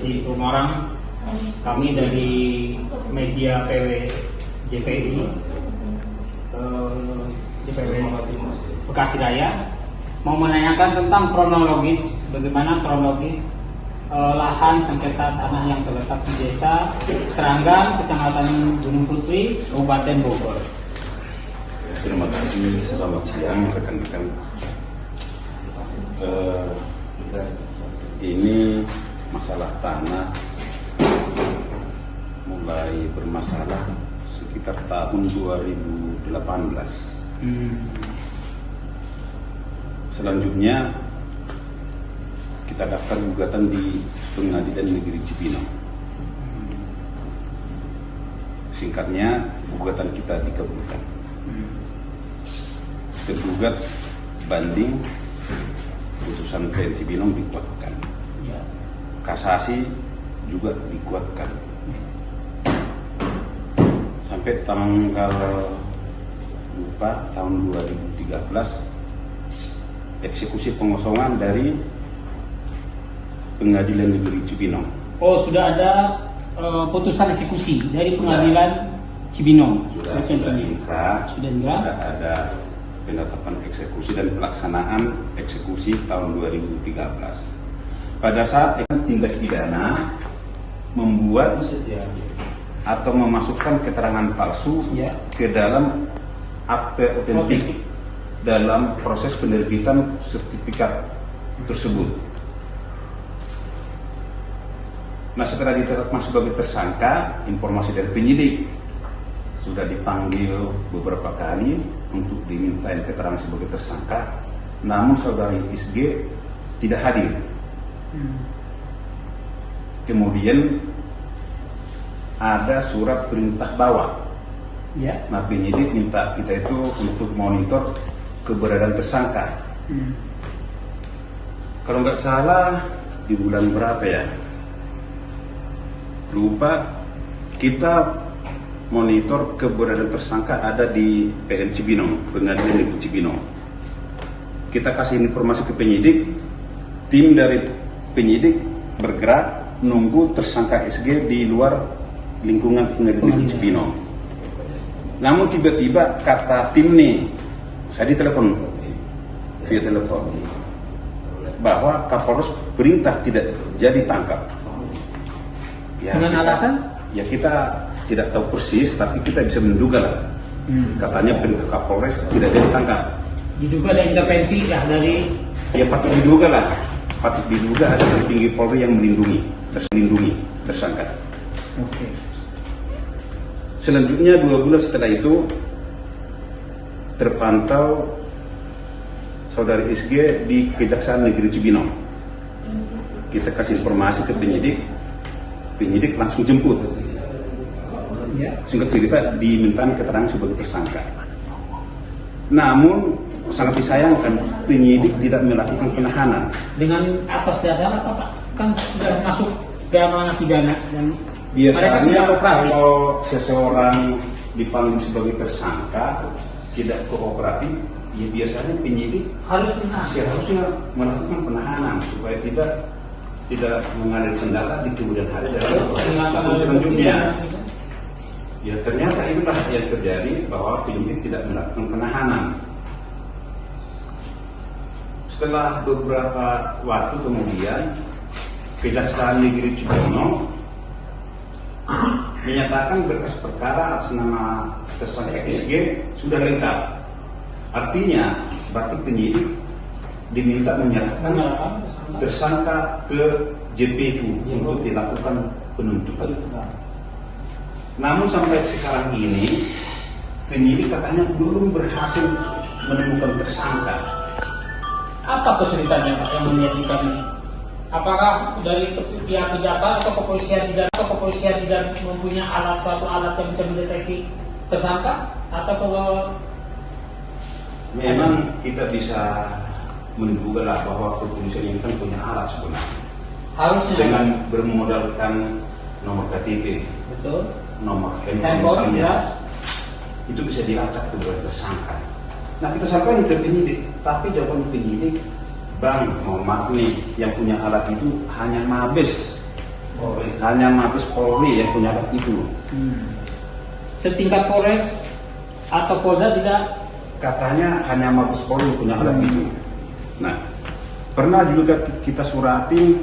si orang kami dari media PW JPI JPW Bekasi Raya mau menanyakan tentang kronologis, bagaimana kronologis lahan sengketa tanah yang terletak di desa Keranggan, Kecamatan Gunung Putri, Kabupaten Bogor. Terima kasih, selamat siang rekan-rekan. Ini masalah tanah mulai bermasalah sekitar tahun 2018. Selanjutnya kita daftar gugatan di Pengadilan Negeri Cibinong. Singkatnya, gugatan kita dikabulkan. Tergugat banding, putusan PN Cibinong dikuatkan. Kasasi juga dikuatkan. Sampai tanggal tahun 2013 eksekusi pengosongan dari Pengadilan Negeri Cibinong. Oh, sudah ada putusan eksekusi dari Pengadilan Cibinong. Sudah ada penetapan eksekusi dan pelaksanaan eksekusi tahun 2013. Pada saat tindak pidana membuat atau memasukkan keterangan palsu ke dalam akte otentik dalam proses penerbitan sertifikat tersebut. Nah, setelah ditetapkan sebagai tersangka, informasi dari penyidik sudah dipanggil beberapa kali untuk dimintain keterangan sebagai tersangka, namun saudari SG tidak hadir. Kemudian ada surat perintah bawa. Nah, penyidik minta kita itu untuk monitor keberadaan tersangka. Kalau nggak salah di bulan berapa ya? Lupa. Kita monitor keberadaan tersangka ada di PN Cibinong, Pengadilan Negeri Cibinong. Kita kasih informasi ke penyidik, tim dari penyidik bergerak nunggu tersangka SG di luar lingkungan Pengadilan Negeri Cibinong. Namun tiba-tiba kata tim nih, saya ditelepon via telepon bahwa Kapolres perintah tidak jadi tangkap. Dengan alasan? Ya kita tidak tahu persis, tapi kita bisa menduga lah. Katanya perintah Kapolres tidak jadi tangkap. Diduga ada intervensi ya dari? Ya patut diduga lah. Patut diduga ada dari tinggi Polri yang melindungi tersangka. Oke. Selanjutnya 2 bulan setelah itu terpantau saudari SG di Kejaksaan Negeri Cibinong. Kita kasih informasi ke penyidik langsung jemput. Singkat cerita diminta keterangan sebagai tersangka. Namun sangat disayangkan penyidik tidak melakukan penahanan. Dengan atas dasar apa, Pak? Kan sudah masuk dalam ranah pidana dan biasanya kalau seseorang dipanggil sebagai tersangka tidak kooperatif, ya biasanya penyidik harusnya melakukan penahanan supaya tidak mengalami kendala di kemudian hari dalam selanjutnya. Ya ternyata itulah yang terjadi, bahwa penyidik tidak melakukan penahanan. Setelah beberapa waktu kemudian, Kejaksaan Negeri Cibinong menyatakan berkas perkara atas nama tersangka SG sudah lengkap. Artinya, berarti penyidik diminta menyerahkan tersangka ke JPU untuk dilakukan penuntutan. Namun sampai sekarang ini penyidik katanya belum berhasil menemukan tersangka. Apa kesulitannya, Pak, yang menjadikan ini? Apakah dari pihak kejaksaan atau kepolisian tidak mempunyai suatu alat yang bisa mendeteksi tersangka? Atau kalau memang kita bisa menduga lah bahwa kepolisian ini kan punya alat sebenarnya. Harusnya dengan bermodalkan nomor KTP, betul, nomor handphone misalnya, itu bisa dilacak kepada tersangka. Nah, kita sampaikan ke penyidik, tapi jawaban penyidik, Bang, mohon maaf nih, yang punya alat itu hanya Mabes. Hanya Mabes Polri yang punya alat itu. Setingkat Polres atau Polda tidak? Katanya hanya Mabes Polri yang punya alat itu. Nah, pernah juga kita suratin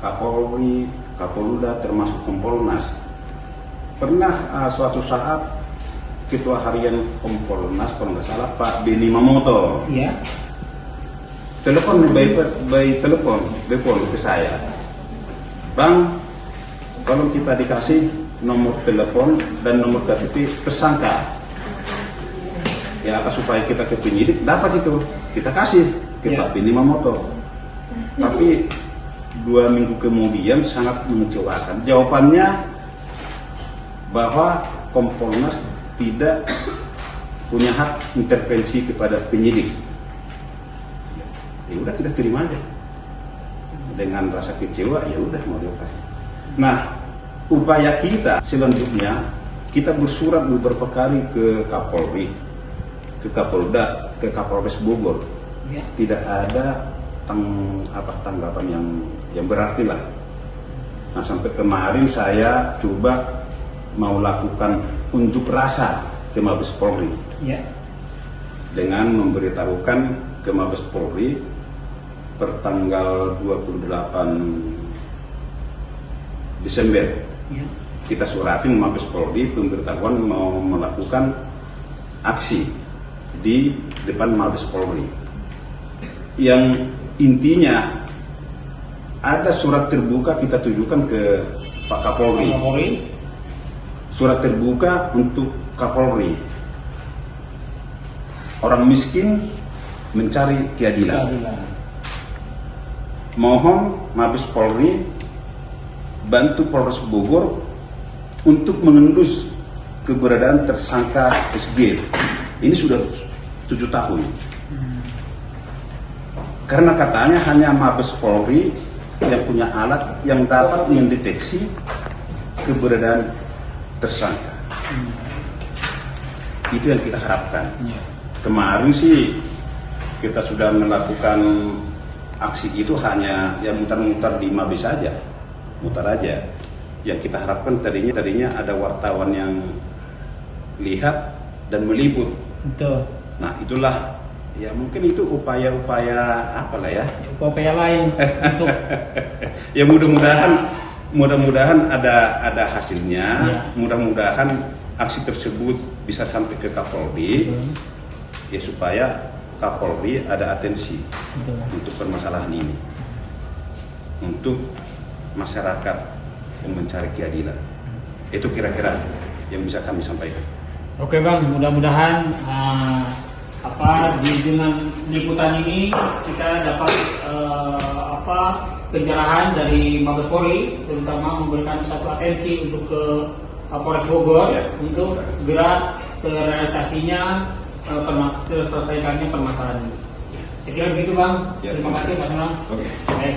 Kapolri, Kapolda, termasuk Kompolnas. Pernah suatu saat Ketua Harian Kompolnas, kalau nggak salah Pak Beni Mamoto, Iya. telepon by telepon ke saya, Bang, kalau kita dikasih nomor telepon dan nomor KTP tersangka, ya supaya kita ke penyidik dapat itu, kita kasih ke Pak Beni Mamoto. Tapi 2 minggu kemudian sangat mengecewakan. Jawabannya bahwa Kompolnas tidak punya hak intervensi kepada penyidik. Ya udah, kita terima aja. Dengan rasa kecewa, ya udah mau dioperasi. Nah, upaya kita selanjutnya, kita bersurat beberapa kali ke Kapolri, ke Kapolda, ke Kapolres Bogor. Ya. Tidak ada tanggapan yang berarti lah. Nah, sampai kemarin saya coba mau lakukan unjuk rasa ke Mabes Polri, Ya. dengan memberitahukan ke Mabes Polri per tanggal 28 Desember. Ya. Kita suratin Mabes Polri pemberitahuan mau melakukan aksi di depan Mabes Polri, yang intinya ada surat terbuka kita tujukan ke Pak Kapolri. Kapolri. Surat terbuka untuk Kapolri. Orang miskin mencari keadilan. Mohon Mabes Polri bantu Polres Bogor untuk mengendus keberadaan tersangka SG. Ini sudah 7 tahun. Karena katanya hanya Mabes Polri yang punya alat yang dapat mendeteksi keberadaan tersangka. Itu yang kita harapkan. Kemarin sih kita sudah melakukan aksi itu hanya yang mutar-mutar di Mabes saja, mutar aja. Yang kita harapkan tadinya ada wartawan yang lihat dan meliput. Betul. Nah, itulah ya, mungkin itu upaya-upaya apalah ya. Upaya lain untuk Ya mudah-mudahan ada hasilnya. Ya. Mudah-mudahan aksi tersebut bisa sampai ke Kapolri. Ya, supaya Kapolri ada atensi untuk permasalahan ini, untuk masyarakat yang mencari keadilan. Itu kira-kira yang bisa kami sampaikan. Oke Bang, mudah-mudahan dengan liputan ini kita dapat pencerahan dari Mabes Polri, terutama memberikan satu atensi untuk ke Polres Bogor untuk segera terrealisasinya, terselesaikannya permasalahan ini. Saya kira begitu Bang. Terima kasih Pak Sunang. Oke. Baik.